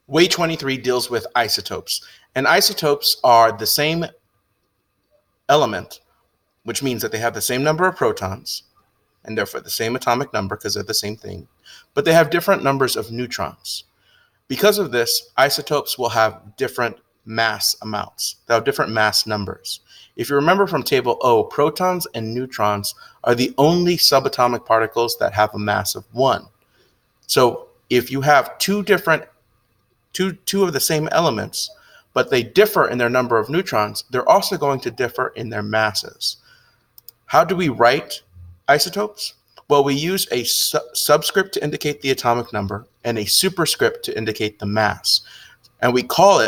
Way 23 deals with isotopes. And isotopes are the same element, which means that they have the same number of protons, and therefore the same atomic number because they're the same thing, but they have different numbers of neutrons. Because of this, isotopes will have different mass amounts. They'll have different mass numbers. If you remember from table O, protons and neutrons are the only subatomic particles that have a mass of 1. So if you have two of the same elements, but they differ in their number of neutrons, they're also going to differ in their masses. How do we write isotopes? Well, we use a subscript to indicate the atomic number and a superscript to indicate the mass. And we call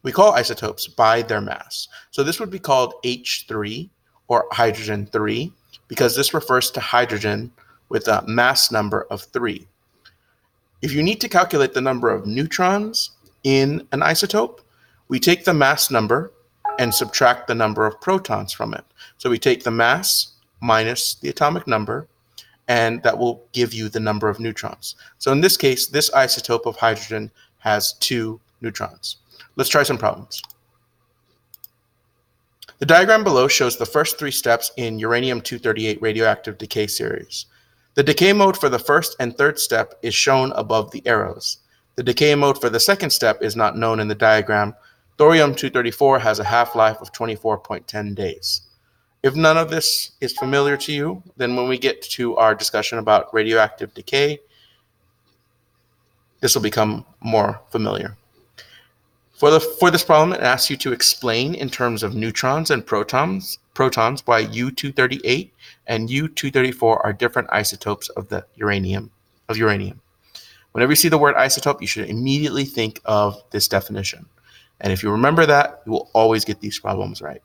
isotopes by their mass. So this would be called H3 or hydrogen 3 because this refers to hydrogen with a mass number of 3. If you need to calculate the number of neutrons in an isotope, we take the mass number and subtract the number of protons from it. So we take the mass minus the atomic number, and that will give you the number of neutrons. So in this case, this isotope of hydrogen has 2 neutrons. Let's try some problems. The diagram below shows the first 3 steps in uranium-238 radioactive decay series. The decay mode for the first and third step is shown above the arrows. The decay mode for the second step is not known in the diagram. Thorium-234 has a half-life of 24.10 days. If none of this is familiar to you, then when we get to our discussion about radioactive decay, this will become more familiar. For this problem, it asks you to explain in terms of neutrons and protons why U-238 and U-234 are different isotopes of uranium. Whenever you see the word isotope, you should immediately think of this definition. And if you remember that, you will always get these problems right.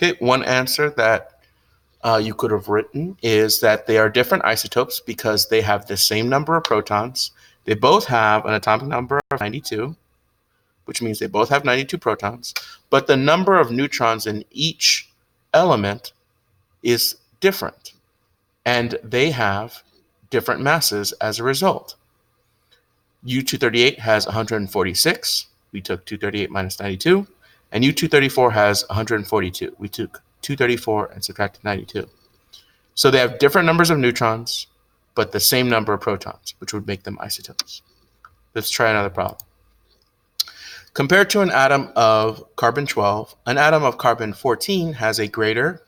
Okay, one answer that you could have written is that they are different isotopes because they have the same number of protons. They both have an atomic number of 92, which means they both have 92 protons, but the number of neutrons in each element is different, and they have different masses as a result. U-238 has 146. We took 238 minus 92. And U-234 has 142. We took 234 and subtracted 92. So they have different numbers of neutrons, but the same number of protons, which would make them isotopes. Let's try another problem. Compared to an atom of carbon 12, an atom of carbon 14 has a greater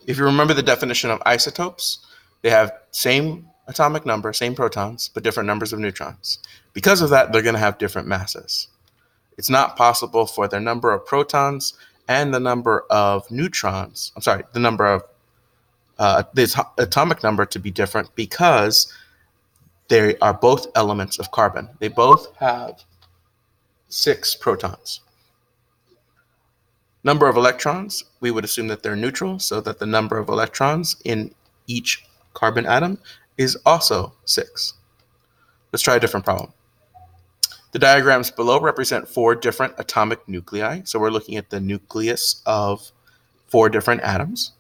If you remember the definition of isotopes, they have same atomic number, same protons, but different numbers of neutrons. Because of that, they're going to have different masses. It's not possible for their number of protons and the number of neutrons, the number of this atomic number to be different because they are both elements of carbon. They both have 6 protons. Number of electrons, we would assume that they're neutral, so that the number of electrons in each carbon atom is also 6. Let's try a different problem. The diagrams below represent 4 different atomic nuclei. So we're looking at the nucleus of 4 different atoms.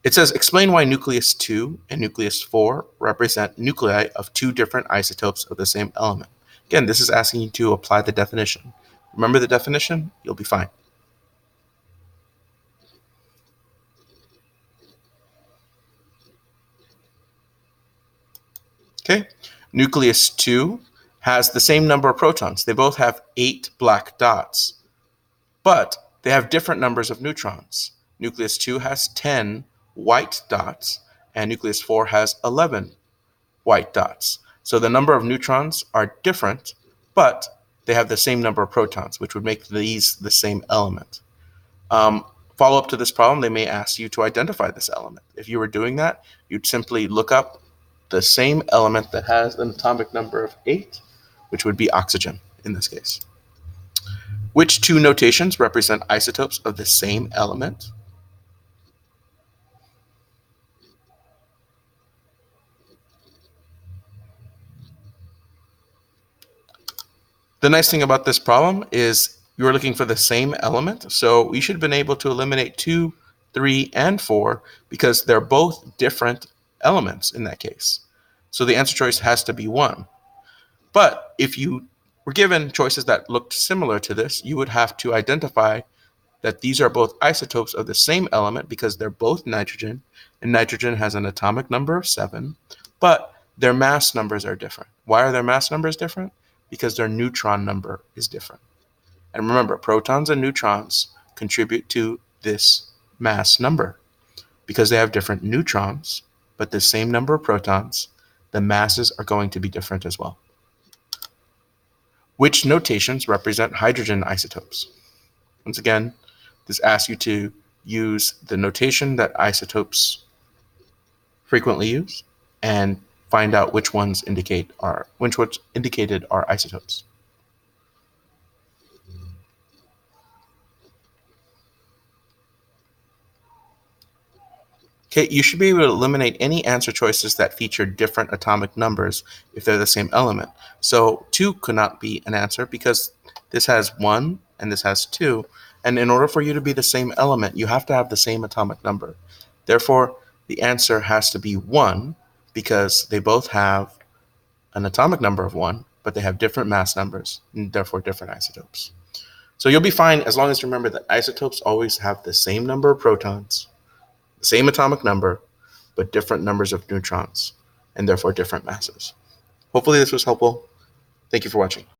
It says, explain why nucleus 2 and nucleus 4 represent nuclei of 2 different isotopes of the same element. Again, this is asking you to apply the definition. Remember the definition, you'll be fine. Okay, nucleus 2 has the same number of protons. They both have 8 black dots, but they have different numbers of neutrons. Nucleus 2 has 10 white dots, and nucleus 4 has 11 white dots. So the number of neutrons are different, but they have the same number of protons, which would make these the same element. Follow up to this problem, they may ask you to identify this element. If you were doing that, you'd simply look up the same element that has an atomic number of 8, which would be oxygen in this case. Which 2 notations represent isotopes of the same element? The nice thing about this problem is you're looking for the same element, so we should have been able to eliminate 2, 3, and 4 because they're both different elements in that case. So the answer choice has to be 1. But if you were given choices that looked similar to this, you would have to identify that these are both isotopes of the same element because they're both nitrogen, and nitrogen has an atomic number of 7, but their mass numbers are different. Why are their mass numbers different? Because their neutron number is different. And remember, protons and neutrons contribute to this mass number. Because they have different neutrons, but the same number of protons, the masses are going to be different as well. Which notations represent hydrogen isotopes? Once again, this asks you to use the notation that isotopes frequently use and find out which ones indicated are isotopes. Okay, you should be able to eliminate any answer choices that feature different atomic numbers if they're the same element. So 2 could not be an answer because this has 1 and this has 2. And in order for you to be the same element, you have to have the same atomic number. Therefore, the answer has to be 1 because they both have an atomic number of 1, but they have different mass numbers and therefore different isotopes. So you'll be fine as long as you remember that isotopes always have the same number of protons, the same atomic number, but different numbers of neutrons and therefore different masses. Hopefully this was helpful. Thank you for watching.